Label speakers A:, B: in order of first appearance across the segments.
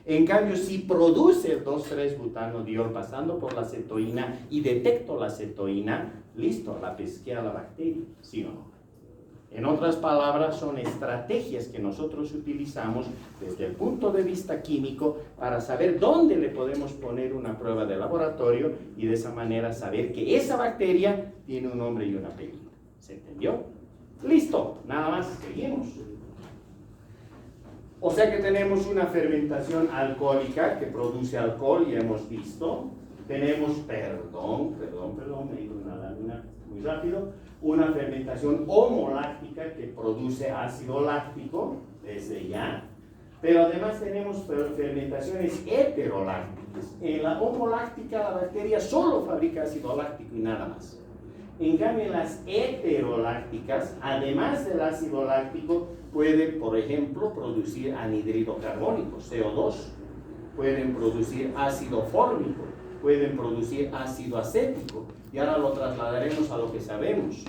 A: En cambio, si produce el 2,3-butanodiol pasando por la cetoína y detecto la cetoína, listo, la pesqué a la bacteria, ¿sí o no? En otras palabras, son estrategias que nosotros utilizamos desde el punto de vista químico para saber dónde le podemos poner una prueba de laboratorio y de esa manera saber que esa bacteria tiene un nombre y un apellido. ¿Se entendió? Listo, nada más, seguimos. O sea que tenemos una fermentación alcohólica que produce alcohol, ya hemos visto. Tenemos, perdón, me he ido una lámina muy rápido, una fermentación homoláctica que produce ácido láctico, desde ya. Pero además tenemos fermentaciones heterolácticas. En la homoláctica la bacteria solo fabrica ácido láctico y nada más. En cambio, las heterolácticas, además del ácido láctico, pueden, por ejemplo, producir anhídrido carbónico, CO2. Pueden producir ácido fórmico, pueden producir ácido acético. Y ahora lo trasladaremos a lo que sabemos.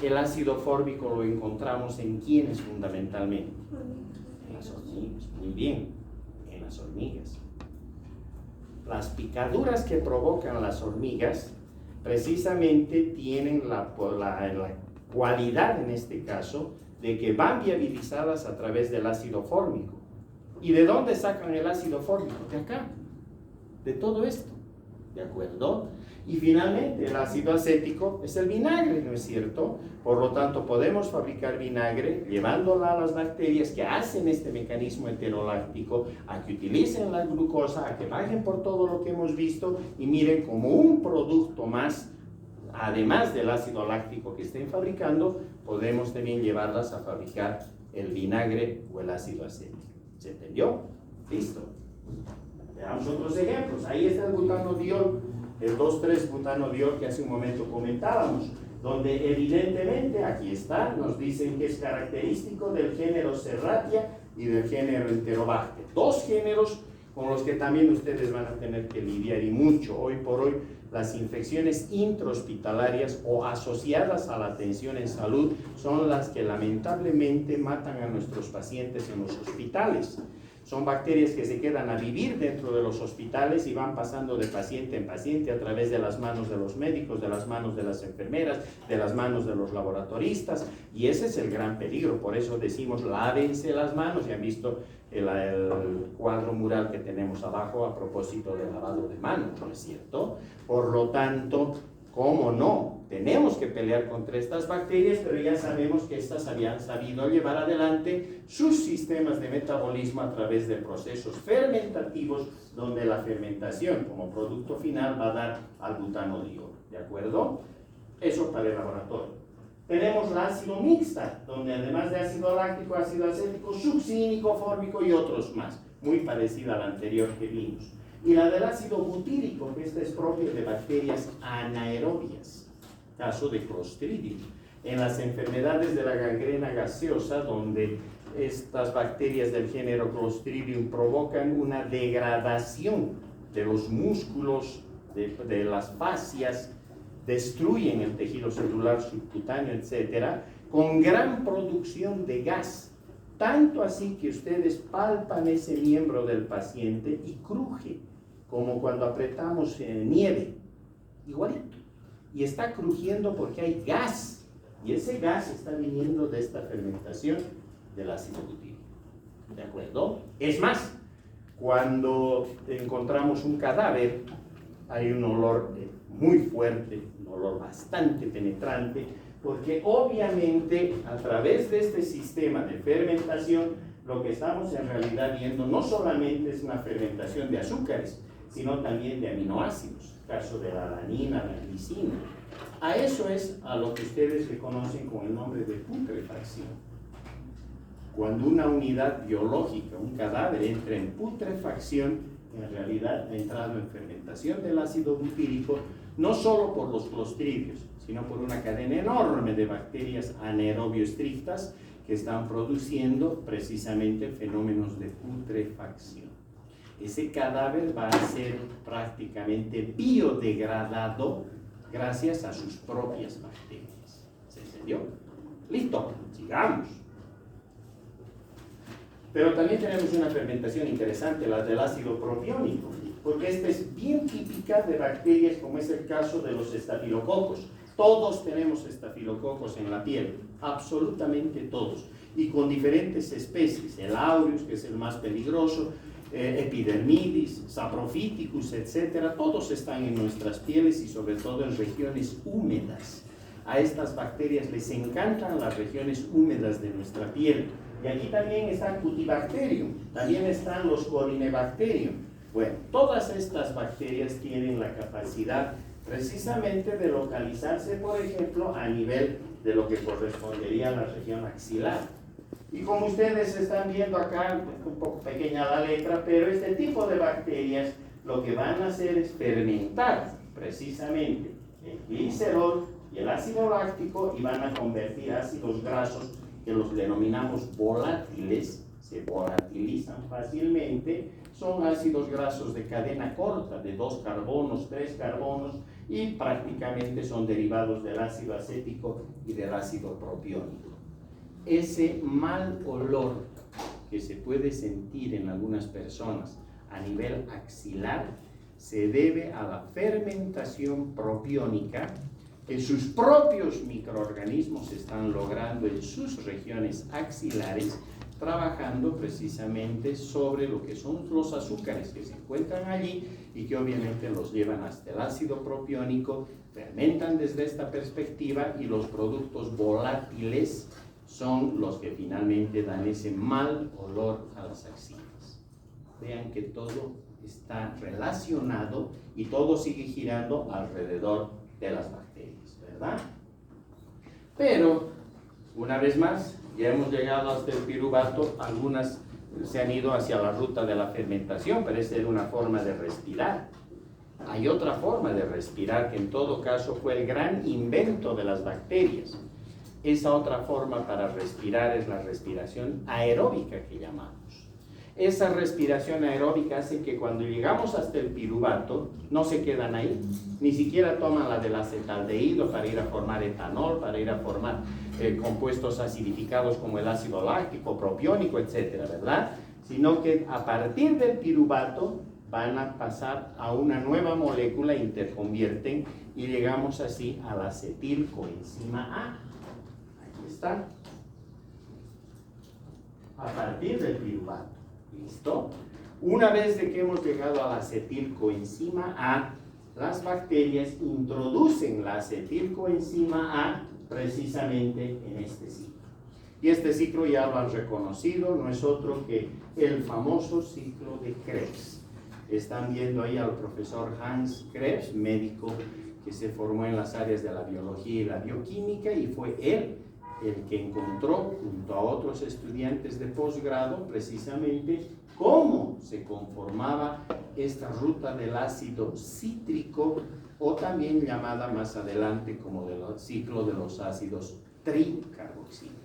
A: El ácido fórmico lo encontramos en ¿quiénes fundamentalmente? En las hormigas. Muy bien, en las hormigas. Las picaduras que provocan las hormigas precisamente tienen la cualidad, en este caso, de que van viabilizadas a través del ácido fórmico. ¿Y de dónde sacan el ácido fórmico? De acá, de todo esto, ¿de acuerdo? Y finalmente el ácido acético es el vinagre, ¿no es cierto? Por lo tanto, podemos fabricar vinagre llevándola a las bacterias que hacen este mecanismo heteroláctico a que utilicen la glucosa, a que bajen por todo lo que hemos visto y miren como un producto más, además del ácido láctico que estén fabricando, podemos también llevarlas a fabricar el vinagre o el ácido acético. ¿Se entendió? Listo. Veamos otros ejemplos. Ahí está el butanodiol, el 2,3-butanodiol que hace un momento comentábamos, donde evidentemente, aquí está, nos dicen que es característico del género Serratia y del género Enterobacter. Dos géneros con los que también ustedes van a tener que lidiar y mucho. Hoy por hoy, las infecciones intrahospitalarias o asociadas a la atención en salud son las que lamentablemente matan a nuestros pacientes en los hospitales. Son bacterias que se quedan a vivir dentro de los hospitales y van pasando de paciente en paciente a través de las manos de los médicos, de las manos de las enfermeras, de las manos de los laboratoristas, y ese es el gran peligro. Por eso decimos, lávense las manos. Ya han visto el cuadro mural que tenemos abajo a propósito del lavado de manos, ¿no es cierto? Por lo tanto, ¿cómo no? Tenemos que pelear contra estas bacterias, pero ya sabemos que estas habían sabido llevar adelante sus sistemas de metabolismo a través de procesos fermentativos, donde la fermentación como producto final va a dar al butanodiol, ¿de acuerdo? Eso para el laboratorio. Tenemos la ácido mixta, donde además de ácido láctico, ácido acético, succínico, fórmico y otros más, muy parecida a la anterior que vimos. Y la del ácido butírico, que esta es propia de bacterias anaerobias, caso de Clostridium. En las enfermedades de la gangrena gaseosa, donde estas bacterias del género Clostridium provocan una degradación de los músculos, de las fascias, destruyen el tejido celular subcutáneo, etc., con gran producción de gas. Tanto así que ustedes palpan ese miembro del paciente y cruje, como cuando apretamos nieve, igualito. Y está crujiendo porque hay gas, y ese gas está viniendo de esta fermentación del ácido butírico. ¿De acuerdo? Es más, cuando encontramos un cadáver, hay un olor muy fuerte, un olor bastante penetrante, porque obviamente a través de este sistema de fermentación, lo que estamos en realidad viendo no solamente es una fermentación de azúcares, sino también de aminoácidos, caso de la alanina, la glicina. A eso es a lo que ustedes reconocen con el nombre de putrefacción. Cuando una unidad biológica, un cadáver, entra en putrefacción, en realidad ha entrado en fermentación del ácido butírico, no solo por los clostridios, sino por una cadena enorme de bacterias anaerobio estrictas que están produciendo precisamente fenómenos de putrefacción. Ese cadáver va a ser prácticamente biodegradado gracias a sus propias bacterias. ¿Se entendió? Listo, sigamos. Pero también tenemos una fermentación interesante, la del ácido propiónico, porque esta es bien típica de bacterias, como es el caso de los estafilococos. Todos tenemos estafilococos en la piel, absolutamente todos, y con diferentes especies, el aureus, que es el más peligroso, epidermidis, saprophyticus, etcétera, todos están en nuestras pieles y sobre todo en regiones húmedas. A estas bacterias les encantan las regiones húmedas de nuestra piel. Y aquí también está Cutibacterium, también están los Corynebacterium. Bueno, todas estas bacterias tienen la capacidad precisamente de localizarse, por ejemplo, a nivel de lo que correspondería a la región axilar. Y como ustedes están viendo acá, un poco pequeña la letra, pero este tipo de bacterias lo que van a hacer es fermentar precisamente el glicerol y el ácido láctico y van a convertir ácidos grasos que los denominamos volátiles, se volatilizan fácilmente, son ácidos grasos de cadena corta, de 2 carbonos, 3 carbonos, y prácticamente son derivados del ácido acético y del ácido propiónico. Ese mal olor que se puede sentir en algunas personas a nivel axilar se debe a la fermentación propiónica que sus propios microorganismos están logrando en sus regiones axilares, trabajando precisamente sobre lo que son los azúcares que se encuentran allí y que obviamente los llevan hasta el ácido propiónico, fermentan desde esta perspectiva y los productos volátiles son los que finalmente dan ese mal olor a las axilas. Vean que todo está relacionado y todo sigue girando alrededor de las bacterias, ¿verdad? Pero, una vez más, ya hemos llegado hasta el piruvato, algunas se han ido hacia la ruta de la fermentación, pero esa era una forma de respirar. Hay otra forma de respirar que en todo caso fue el gran invento de las bacterias. Esa otra forma para respirar es la respiración aeróbica que llamamos. Esa respiración aeróbica hace que cuando llegamos hasta el piruvato no se quedan ahí, ni siquiera toman la del acetaldehído para ir a formar etanol, para ir a formar compuestos acidificados como el ácido láctico, propiónico, etcétera, ¿verdad? Sino que a partir del piruvato van a pasar a una nueva molécula, interconvierten y llegamos así al acetilcoenzima A. Aquí está. A partir del piruvato. ¿Listo? Una vez de que hemos llegado a la acetilcoenzima A, las bacterias introducen la acetilcoenzima A precisamente en este ciclo. Y este ciclo ya lo han reconocido, no es otro que el famoso ciclo de Krebs. Están viendo ahí al profesor Hans Krebs, médico que se formó en las áreas de la biología y la bioquímica, y fue él el que encontró, junto a otros estudiantes de posgrado, precisamente cómo se conformaba esta ruta del ácido cítrico, o también llamada más adelante como del ciclo de los ácidos tricarboxílicos.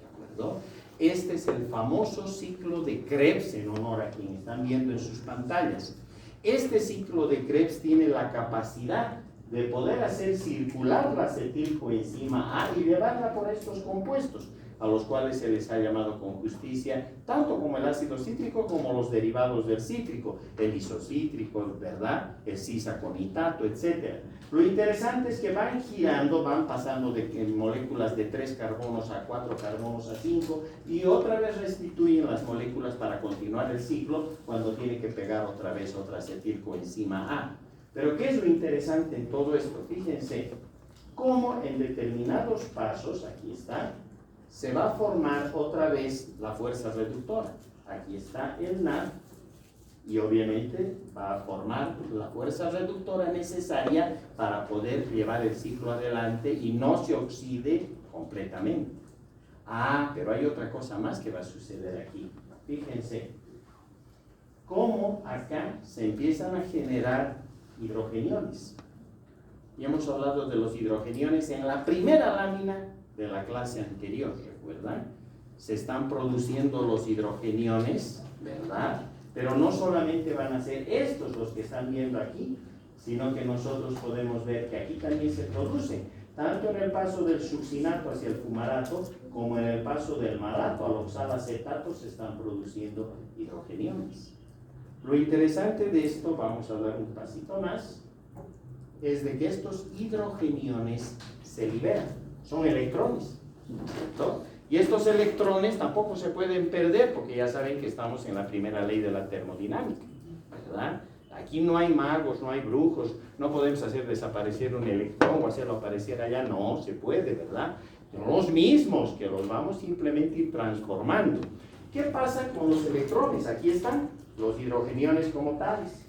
A: ¿De acuerdo? Este es el famoso ciclo de Krebs, en honor a quien están viendo en sus pantallas. Este ciclo de Krebs tiene la capacidad de poder hacer circular la acetilcoenzima A y llevarla por estos compuestos, a los cuales se les ha llamado con justicia, tanto como el ácido cítrico como los derivados del cítrico, el isocítrico, ¿verdad?, el cisaconitato, etc. Lo interesante es que van girando, van pasando de moléculas de 3 carbonos a 4 carbonos a 5, y otra vez restituyen las moléculas para continuar el ciclo cuando tiene que pegar otra vez otra acetilcoenzima A. Pero ¿qué es lo interesante en todo esto? Fíjense cómo en determinados pasos, aquí está, se va a formar otra vez la fuerza reductora. Aquí está el NAD y obviamente va a formar la fuerza reductora necesaria para poder llevar el ciclo adelante y no se oxide completamente. Ah, pero hay otra cosa más que va a suceder aquí. Fíjense cómo acá se empiezan a generar hidrogeniones. Y hemos hablado de los hidrogeniones en la primera lámina de la clase anterior, ¿recuerdan? Se están produciendo los hidrogeniones, ¿verdad? Pero no solamente van a ser estos los que están viendo aquí, sino que nosotros podemos ver que aquí también se producen, tanto en el paso del succinato hacia el fumarato, como en el paso del malato al oxalacetato se están produciendo hidrogeniones. Lo interesante de esto, vamos a dar un pasito más, es de que estos hidrogeniones se liberan, son electrones, ¿cierto? Y estos electrones tampoco se pueden perder porque ya saben que estamos en la primera ley de la termodinámica, ¿verdad? Aquí no hay magos, no hay brujos, no podemos hacer desaparecer un electrón o hacerlo aparecer allá, no se puede, ¿verdad? Son los mismos que los vamos simplemente ir transformando. ¿Qué pasa con los electrones? Aquí están los hidrogeniones como tales.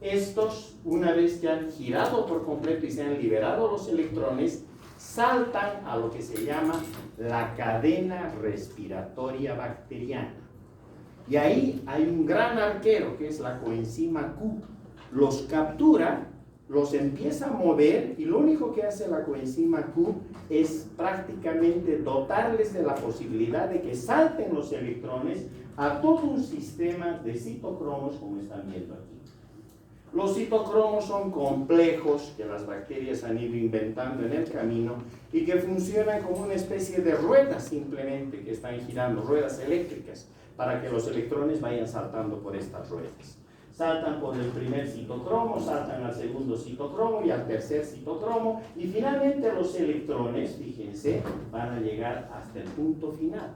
A: Estos, una vez que han girado por completo y se han liberado los electrones, saltan a lo que se llama la cadena respiratoria bacteriana. Y ahí hay un gran arquero que es la coenzima Q. Los captura, los empieza a mover y lo único que hace la coenzima Q es prácticamente dotarles de la posibilidad de que salten los electrones a todo un sistema de citocromos como están viendo aquí. Los citocromos son complejos que las bacterias han ido inventando en el camino y que funcionan como una especie de ruedas simplemente que están girando, ruedas eléctricas, para que los electrones vayan saltando por estas ruedas. Saltan por el primer citocromo, saltan al segundo citocromo y al tercer citocromo y finalmente los electrones, fíjense, van a llegar hasta el punto final.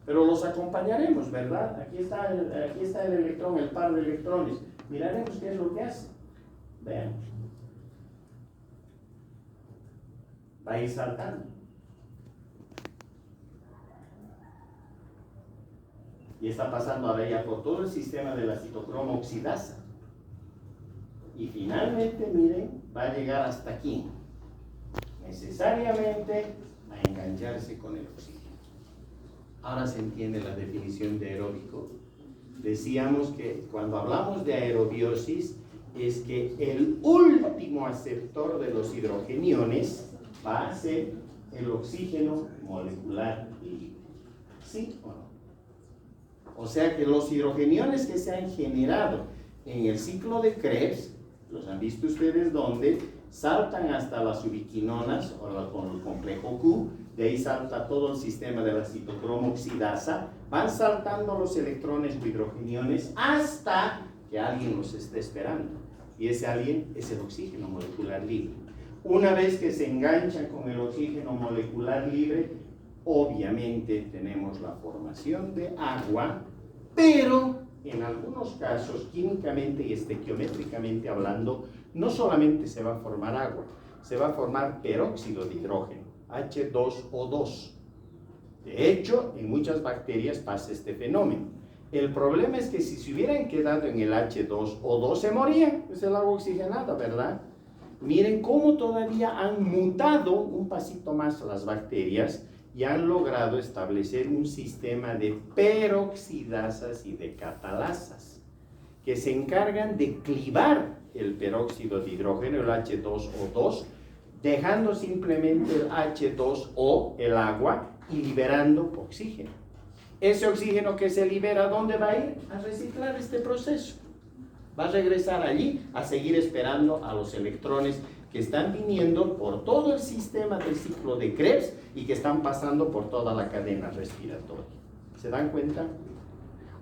A: Pero los acompañaremos, ¿verdad? Aquí está el electrón, el par de electrones. Miraremos qué es lo que hace. Veamos. Va a ir saltando. Y está pasando ahora ya por todo el sistema de la citocromo oxidasa. Y finalmente, miren, va a llegar hasta aquí. Necesariamente a engancharse con el oxígeno. Ahora se entiende la definición de aeróbico. Decíamos que cuando hablamos de aerobiosis es que el último aceptor de los hidrogeniones va a ser el oxígeno molecular libre. ¿Sí o no? O sea que los hidrogeniones que se han generado en el ciclo de Krebs, los han visto ustedes donde saltan hasta las ubiquinonas o con el complejo Q, de ahí salta todo el sistema de la citocromo oxidasa, van saltando los electrones o hidrogeniones hasta que alguien los esté esperando. Y ese alguien es el oxígeno molecular libre. Una vez que se enganchan con el oxígeno molecular libre, obviamente tenemos la formación de agua, pero en algunos casos, químicamente y estequiométricamente hablando, no solamente se va a formar agua, se va a formar peróxido de hidrógeno, H2O2. De hecho, en muchas bacterias pasa este fenómeno. El problema es que si se hubieran quedado en el H2O2 se morían, es el agua oxigenada, ¿verdad? Miren cómo todavía han mutado un pasito más las bacterias y han logrado establecer un sistema de peroxidasas y de catalasas que se encargan de clivar el peróxido de hidrógeno, el H2O2, dejando simplemente el H2O, el agua, y liberando oxígeno. Ese oxígeno que se libera, ¿dónde va a ir? A reciclar este proceso. Va a regresar allí a seguir esperando a los electrones que están viniendo por todo el sistema del ciclo de Krebs y que están pasando por toda la cadena respiratoria. ¿Se dan cuenta?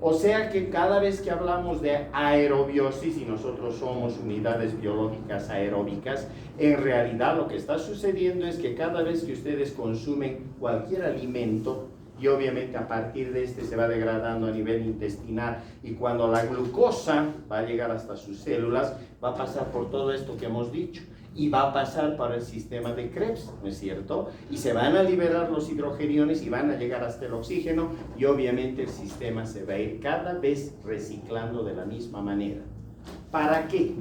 A: O sea que cada vez que hablamos de aerobiosis y nosotros somos unidades biológicas aeróbicas, en realidad lo que está sucediendo es que cada vez que ustedes consumen cualquier alimento, y obviamente a partir de este se va degradando a nivel intestinal, y cuando la glucosa va a llegar hasta sus células, va a pasar por todo esto que hemos dicho, y va a pasar para el sistema de Krebs, ¿no es cierto? Y se van a liberar los hidrogeniones y van a llegar hasta el oxígeno, y obviamente el sistema se va a ir cada vez reciclando de la misma manera. ¿Para qué?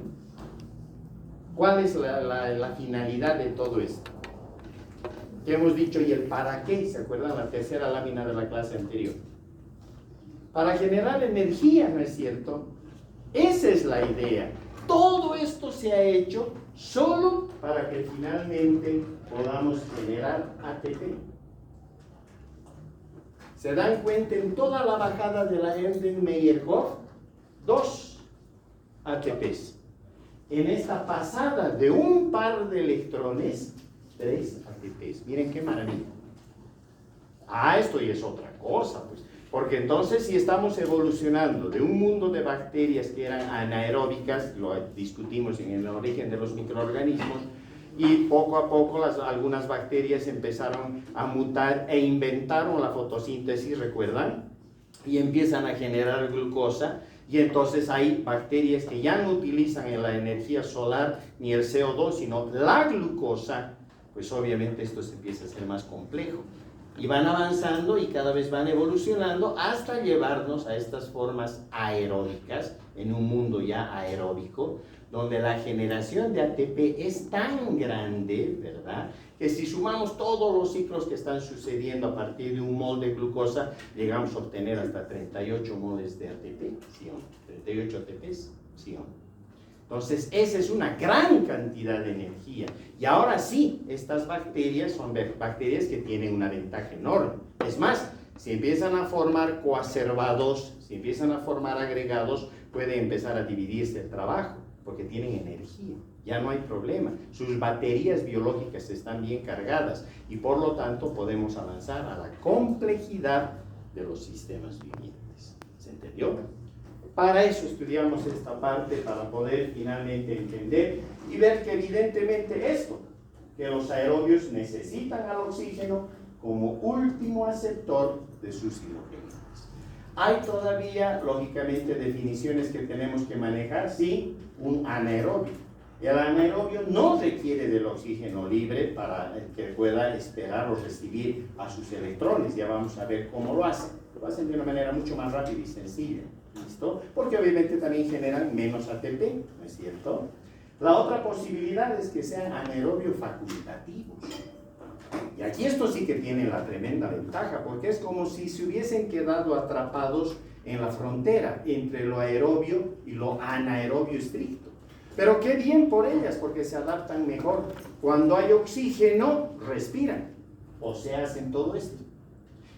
A: ¿Cuál es la finalidad de todo esto? Que hemos dicho, y el para qué, ¿se acuerdan? La tercera lámina de la clase anterior. Para generar energía, ¿no es cierto? Esa es la idea. Todo esto se ha hecho solo para que finalmente podamos generar ATP. ¿Se dan cuenta? En toda la bajada de la Erdős-Meyerhof, 2 ATPs. En esta pasada de un par de electrones, 3 ATPs. Miren qué maravilla. Ah, esto ya es otra cosa, pues. Porque entonces si estamos evolucionando de un mundo de bacterias que eran anaeróbicas, lo discutimos en el origen de los microorganismos, y poco a poco algunas bacterias empezaron a mutar e inventaron la fotosíntesis, ¿recuerdan? Y empiezan a generar glucosa, y entonces hay bacterias que ya no utilizan la energía solar ni el CO2, sino la glucosa. Pues obviamente esto se empieza a ser más complejo. Y van avanzando y cada vez van evolucionando hasta llevarnos a estas formas aeróbicas, en un mundo ya aeróbico, donde la generación de ATP es tan grande, ¿verdad?, que si sumamos todos los ciclos que están sucediendo a partir de un mol de glucosa, llegamos a obtener hasta 38 moles de ATP, ¿sí o no? 38 ATPs, ¿sí o no? Entonces, esa es una gran cantidad de energía. Y ahora sí, estas bacterias son bacterias que tienen una ventaja enorme. Es más, si empiezan a formar coacervados, si empiezan a formar agregados, puede empezar a dividirse el trabajo, porque tienen energía. Ya no hay problema. Sus baterías biológicas están bien cargadas y por lo tanto podemos avanzar a la complejidad de los sistemas vivientes. ¿Se entendió? Para eso estudiamos esta parte, para poder finalmente entender y ver que evidentemente esto, que los aerobios necesitan al oxígeno como último aceptor de sus hidrogenados. Hay todavía, lógicamente, definiciones que tenemos que manejar. Sí, un anaerobio. El anaerobio no requiere del oxígeno libre para que pueda esperar o recibir a sus electrones. Ya vamos a ver cómo lo hacen. Lo hacen de una manera mucho más rápida y sencilla. ¿Listo? Porque obviamente también generan menos ATP, ¿no es cierto? La otra posibilidad es que sean anaerobios facultativos. Y aquí esto sí que tiene la tremenda ventaja, porque es como si se hubiesen quedado atrapados en la frontera entre lo aerobio y lo anaerobio estricto. Pero qué bien por ellas, porque se adaptan mejor. Cuando hay oxígeno, respiran, o sea, hacen todo esto.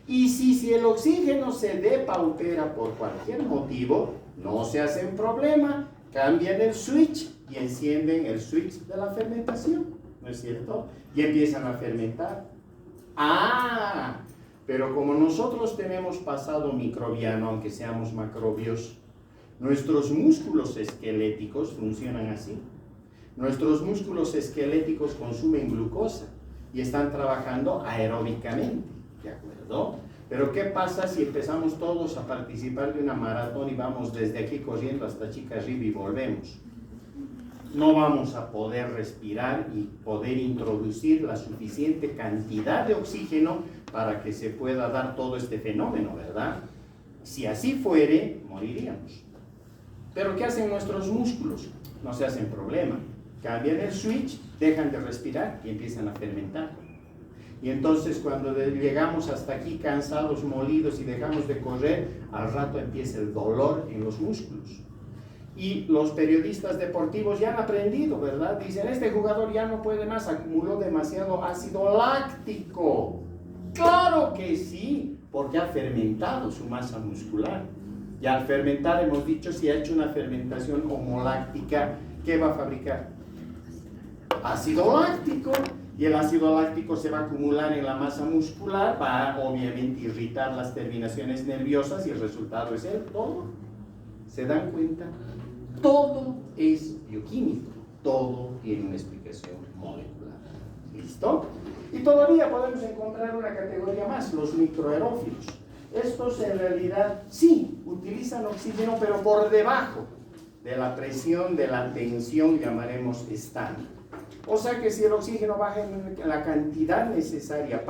A: Y si el oxígeno se depaupera por cualquier motivo, no se hacen problema, cambian el switch y encienden el switch de la fermentación, ¿no es cierto? Y empiezan a fermentar. Ah, pero como nosotros tenemos pasado microbiano, aunque seamos macrobios, nuestros músculos esqueléticos funcionan así. Nuestros músculos esqueléticos consumen glucosa y están trabajando aeróbicamente. ¿De acuerdo? Pero ¿qué pasa si empezamos todos a participar de una maratón y vamos desde aquí corriendo hasta Chicarriba y volvemos? No vamos a poder respirar y poder introducir la suficiente cantidad de oxígeno para que se pueda dar todo este fenómeno, ¿verdad? Si así fuere, moriríamos. Pero ¿qué hacen nuestros músculos? No se hacen problema. Cambian el switch, dejan de respirar y empiezan a fermentar. Y entonces cuando llegamos hasta aquí cansados, molidos y dejamos de correr, al rato empieza el dolor en los músculos. Y los periodistas deportivos ya han aprendido, ¿verdad? Dicen, este jugador ya no puede más, acumuló demasiado ácido láctico. ¡Claro que sí! Porque ha fermentado su masa muscular. Y al fermentar, hemos dicho, si ha hecho una fermentación homoláctica, ¿qué va a fabricar? Ácido láctico. Y el ácido láctico se va a acumular en la masa muscular, va a obviamente irritar las terminaciones nerviosas y el resultado es el todo. ¿Se dan cuenta? Todo es bioquímico, todo tiene una explicación molecular. ¿Listo? Y todavía podemos encontrar una categoría más, los microaerófilos. Estos en realidad sí utilizan oxígeno, pero por debajo de la presión, de la tensión, llamaremos estándar. O sea que si el oxígeno baja en la cantidad necesaria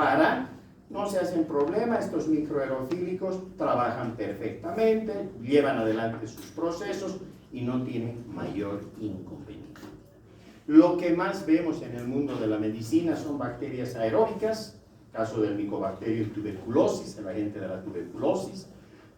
A: no se hacen problema, estos microaerofílicos trabajan perfectamente, llevan adelante sus procesos y no tienen mayor inconveniente. Lo que más vemos en el mundo de la medicina son bacterias aeróbicas, caso del Mycobacterium tuberculosis, el agente de la tuberculosis.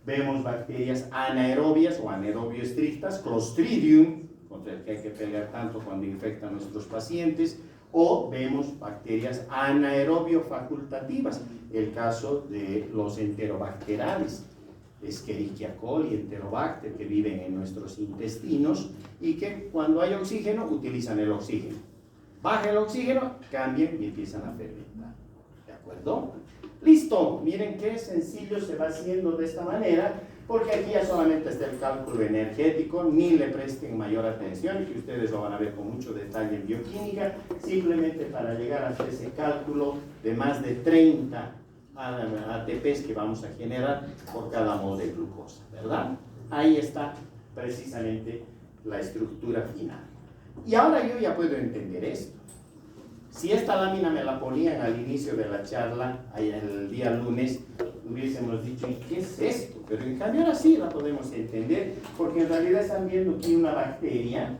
A: Vemos bacterias anaerobias o anaerobio estrictas, Clostridium, contra el que hay que pelear tanto cuando infectan a nuestros pacientes, o vemos bacterias anaerobio facultativas, el caso de los enterobacterales, Escherichia coli, Enterobacter, que viven en nuestros intestinos y que cuando hay oxígeno utilizan el oxígeno. Baja el oxígeno, cambian y empiezan a fermentar. ¿De acuerdo? Listo, miren qué sencillo se va haciendo de esta manera, porque aquí ya solamente está el cálculo energético, ni le presten mayor atención, que ustedes lo van a ver con mucho detalle en bioquímica, simplemente para llegar a hacer ese cálculo de más de 30 ATPs que vamos a generar por cada mol de glucosa, ¿verdad? Ahí está precisamente la estructura final. Y ahora yo ya puedo entender esto. Si esta lámina me la ponían al inicio de la charla, el día lunes, hubiésemos dicho, ¿y qué es esto? Pero en cambio ahora sí la podemos entender, porque en realidad están viendo aquí una bacteria.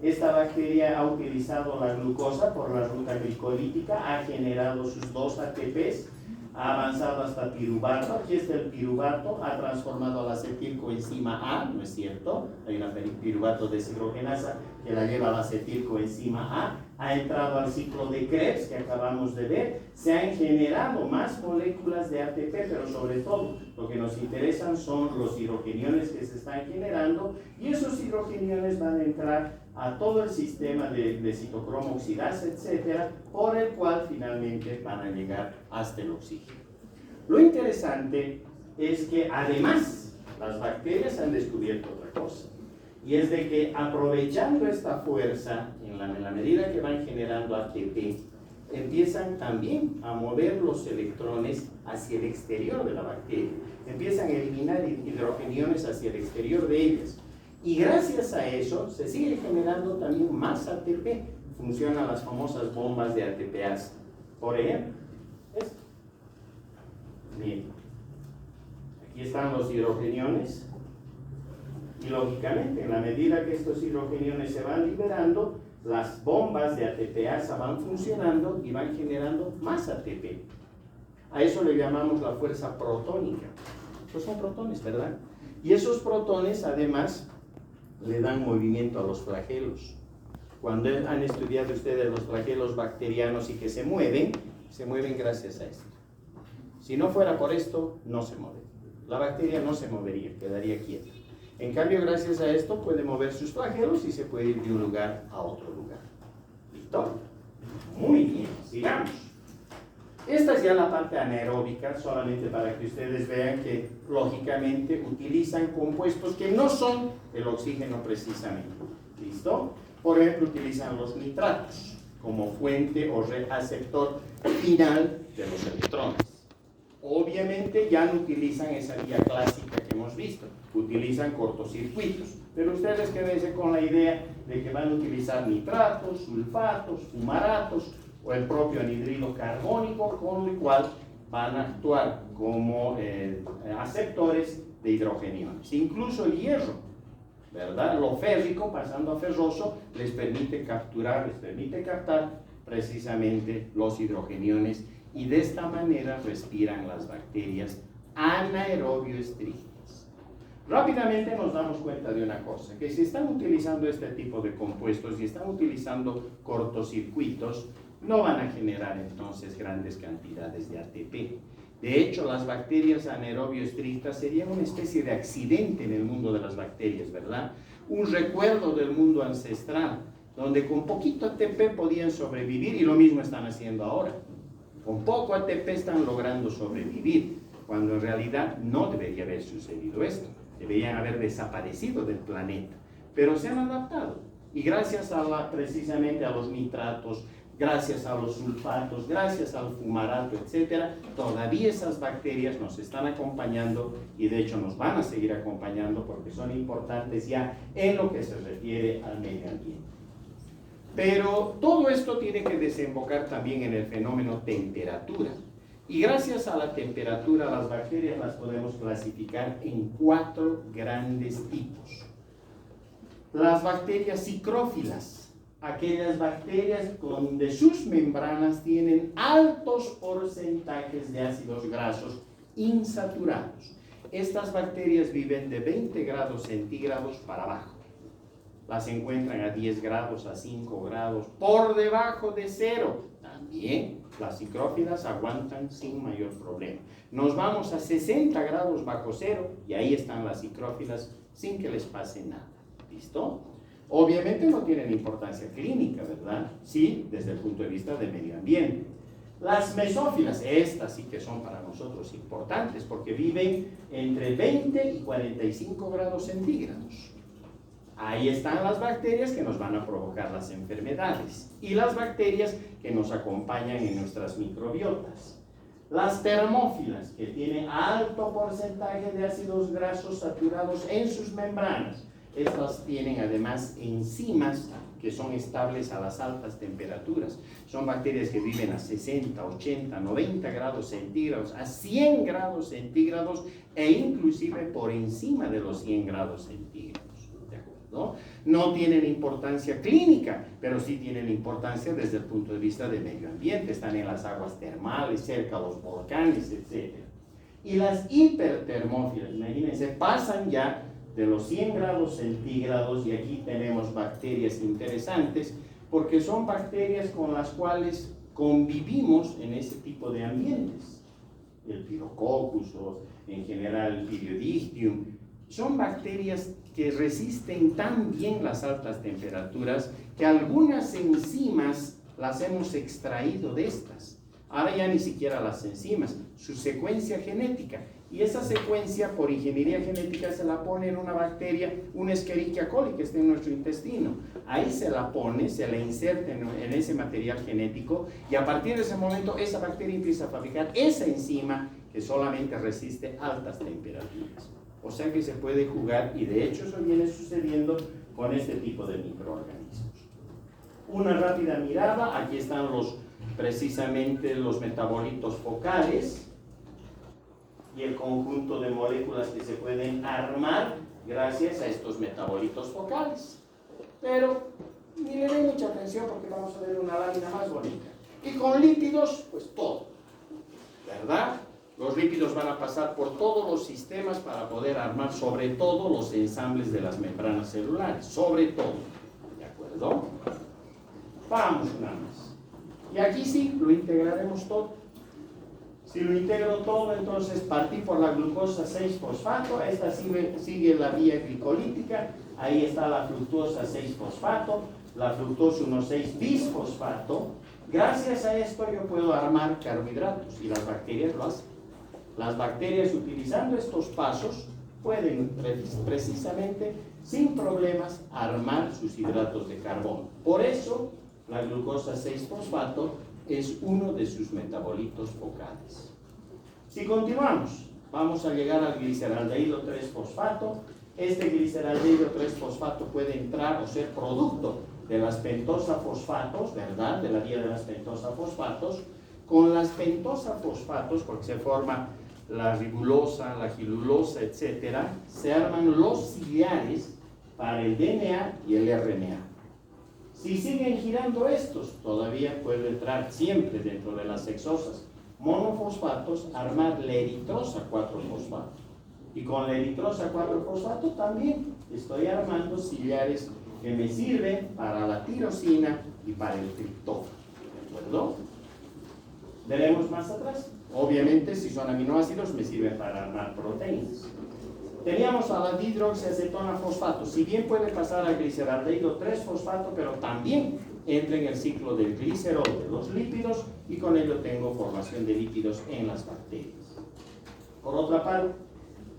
A: Esta bacteria ha utilizado la glucosa por la ruta glicolítica, ha generado sus 2 ATPs, ha avanzado hasta piruvato. Aquí está el piruvato, ha transformado la acetilcoenzima A, ¿no es cierto? Hay una piruvato deshidrogenasa que la lleva a la acetilcoenzima A, ha entrado al ciclo de Krebs que acabamos de ver, se han generado más moléculas de ATP, pero sobre todo lo que nos interesan son los hidrogeniones que se están generando, y esos hidrogeniones van a entrar a todo el sistema de citocromo oxidasa, etcétera, por el cual finalmente van a llegar hasta el oxígeno. Lo interesante es que además las bacterias han descubierto otra cosa, y es de que aprovechando esta fuerza, en la medida que van generando ATP, empiezan también a mover los electrones hacia el exterior de la bacteria, empiezan a eliminar hidrogeniones hacia el exterior de ellas. Y gracias a eso se sigue generando también más ATP. Funcionan las famosas bombas de ATPase. Por ejemplo, esto. Bien. Aquí están los hidrogeniones. Y lógicamente, en la medida que estos hidrogeniones se van liberando, las bombas de ATPasa van funcionando y van generando más ATP. A eso le llamamos la fuerza protónica. Estos son protones, ¿verdad? Y esos protones, además, le dan movimiento a los flagelos. Cuando han estudiado ustedes los flagelos bacterianos y que se mueven gracias a esto. Si no fuera por esto, no se mueve. La bacteria no se movería, quedaría quieta. En cambio, gracias a esto puede mover sus flagelos y se puede ir de un lugar a otro lugar. ¿Listo? Muy bien, sigamos. Esta es ya la parte anaeróbica, solamente para que ustedes vean que lógicamente utilizan compuestos que no son el oxígeno precisamente. ¿Listo? Por ejemplo, utilizan los nitratos como fuente o receptor final de los electrones. Obviamente ya no utilizan esa vía clásica que hemos visto, utilizan cortocircuitos, pero ustedes quédense con la idea de que van a utilizar nitratos, sulfatos, fumaratos o el propio anhidrido carbónico, con el cual van a actuar como aceptores de hidrogeniones. Incluso el hierro, ¿verdad? Lo férrico pasando a ferroso les permite captar precisamente los hidrogeniones, y de esta manera respiran las bacterias anaerobioestrictas. Rápidamente nos damos cuenta de una cosa, que si están utilizando este tipo de compuestos y están utilizando cortocircuitos, no van a generar entonces grandes cantidades de ATP. De hecho, las bacterias anaerobioestrictas serían una especie de accidente en el mundo de las bacterias, ¿verdad? Un recuerdo del mundo ancestral, donde con poquito ATP podían sobrevivir, y lo mismo están haciendo ahora. Con poco ATP están logrando sobrevivir, cuando en realidad no debería haber sucedido esto. Deberían haber desaparecido del planeta, pero se han adaptado. Y gracias precisamente a los nitratos, gracias a los sulfatos, gracias al fumarato, etc., todavía esas bacterias nos están acompañando, y de hecho nos van a seguir acompañando porque son importantes ya en lo que se refiere al medio ambiente. Pero todo esto tiene que desembocar también en el fenómeno temperatura. Y gracias a la temperatura, las bacterias las podemos clasificar en 4 grandes tipos. Las bacterias psicrófilas, aquellas bacterias donde sus membranas tienen altos porcentajes de ácidos grasos insaturados. Estas bacterias viven de 20 grados centígrados para abajo. Las encuentran a 10 grados, a 5 grados, por debajo de 0. También las psicrófilas aguantan sin mayor problema. Nos vamos a 60 grados bajo 0 y ahí están las psicrófilas sin que les pase nada. ¿Listo? Obviamente no tienen importancia clínica, ¿verdad? Sí, desde el punto de vista del medio ambiente. Las mesófilas, estas sí que son para nosotros importantes porque viven entre 20 y 45 grados centígrados. Ahí están las bacterias que nos van a provocar las enfermedades y las bacterias que nos acompañan en nuestras microbiotas. Las termófilas, que tienen alto porcentaje de ácidos grasos saturados en sus membranas. Estas tienen además enzimas que son estables a las altas temperaturas. Son bacterias que viven a 60, 80, 90 grados centígrados, a 100 grados centígrados e inclusive por encima de los 100 grados centígrados. ¿De acuerdo? No tienen importancia clínica, pero sí tienen importancia desde el punto de vista del medio ambiente. Están en las aguas termales, cerca de los volcanes, etc. Y las hipertermófilas, imagínense, pasan ya de los 100 grados centígrados y aquí tenemos bacterias interesantes porque son bacterias con las cuales convivimos en ese tipo de ambientes. El Pirococcus o en general el Pyridistium son bacterias que resisten tan bien las altas temperaturas que algunas enzimas las hemos extraído de estas. Ahora ya ni siquiera las enzimas, su secuencia genética. Y esa secuencia por ingeniería genética se la pone en una bacteria, un Escherichia coli que está en nuestro intestino. Ahí se la pone, se la inserta en ese material genético y a partir de ese momento esa bacteria empieza a fabricar esa enzima que solamente resiste altas temperaturas. O sea que se puede jugar y de hecho eso viene sucediendo con este tipo de microorganismos. Una rápida mirada, aquí están precisamente los metabolitos focales y el conjunto de moléculas que se pueden armar gracias a estos metabolitos focales. Pero ni le den mucha atención porque vamos a ver una lámina más bonita. Y con lípidos, pues todo, ¿verdad? Los lípidos van a pasar por todos los sistemas para poder armar sobre todo los ensambles de las membranas celulares, sobre todo, ¿de acuerdo? Vamos una más. Y aquí sí, lo integraremos todo. Si lo integro todo, entonces partí por la glucosa 6-fosfato, esta sigue la vía glicolítica, ahí está la fructosa 6-fosfato, la fructosa 1,6-bisfosfato. Gracias a esto yo puedo armar carbohidratos y las bacterias lo hacen. Las bacterias utilizando estos pasos pueden precisamente sin problemas armar sus hidratos de carbono. Por eso la glucosa 6-fosfato es uno de sus metabolitos focales. Si continuamos, vamos a llegar al gliceraldehído 3-fosfato. Este gliceraldehído 3-fosfato puede entrar o ser producto de las pentosa-fosfatos, ¿verdad? De la vía de las pentosa-fosfatos. Con las pentosa-fosfatos, porque se forma la ribulosa, la gilulosa, etc., se arman los ciliares para el DNA y el RNA. Si siguen girando estos, todavía puede entrar siempre dentro de las hexosas monofosfatos, armar la eritrosa 4-fosfato. Y con la eritrosa 4-fosfato también estoy armando ciliares que me sirven para la tirosina y para el triptófano. ¿De acuerdo? Veremos más atrás. Obviamente, si son aminoácidos, me sirven para armar proteínas. Teníamos a la dihidroxiacetona fosfato, si bien puede pasar al gliceraldehído 3-fosfato, pero también entra en el ciclo del glicerol de los lípidos y con ello tengo formación de lípidos en las bacterias. Por otra parte,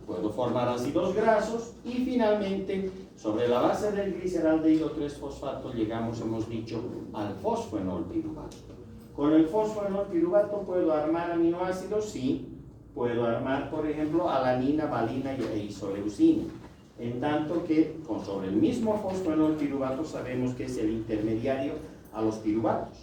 A: puedo formar ácidos grasos y finalmente, sobre la base del gliceraldehído 3-fosfato, llegamos, hemos dicho, al fosfoenolpiruvato. Con el fosfoenolpiruvato puedo armar aminoácidos, sí. Puedo armar, por ejemplo, alanina, valina e isoleucina. En tanto que sobre el mismo fosfoenolpiruvato sabemos que es el intermediario a los piruvatos.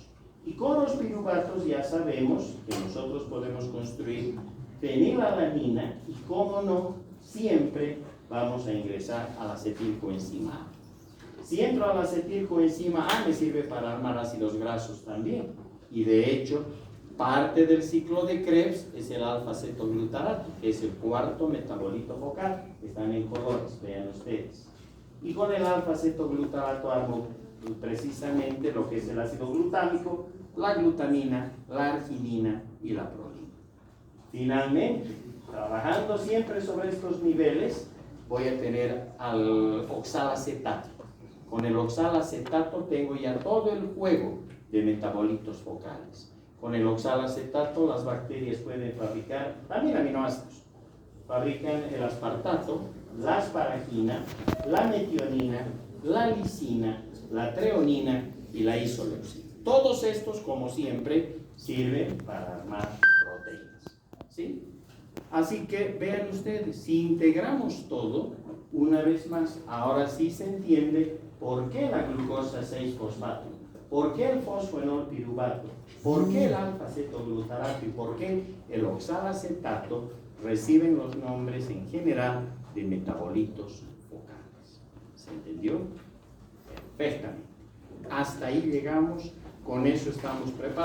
A: Y con los piruvatos ya sabemos que nosotros podemos construir fenilalanina y, cómo no, siempre vamos a ingresar a la acetilcoenzima A. Si entro a la acetilcoenzima A, me sirve para armar ácidos grasos también. Y de hecho, parte del ciclo de Krebs es el alfa-cetoglutarato, que es el cuarto metabolito focal. Están en colores, vean ustedes. Y con el alfa-cetoglutarato armo precisamente lo que es el ácido glutámico, la glutamina, la arginina y la prolina. Finalmente, trabajando siempre sobre estos niveles, voy a tener al oxalacetato. Con el oxalacetato tengo ya todo el juego de metabolitos focales. Con el oxalacetato las bacterias pueden fabricar también aminoácidos. Fabrican el aspartato, la asparagina, la metionina, la lisina, la treonina y la isoleucina. Todos estos, como siempre, sirven para armar proteínas. ¿Sí? Así que vean ustedes, si integramos todo, una vez más, ahora sí se entiende por qué la glucosa 6-fosfato, por qué el fosfoenol piruvato, por qué el alfa-cetoglutarato y por qué el oxalacetato reciben los nombres en general de metabolitos focales. ¿Se entendió? Perfectamente. Hasta ahí llegamos, con eso estamos preparados.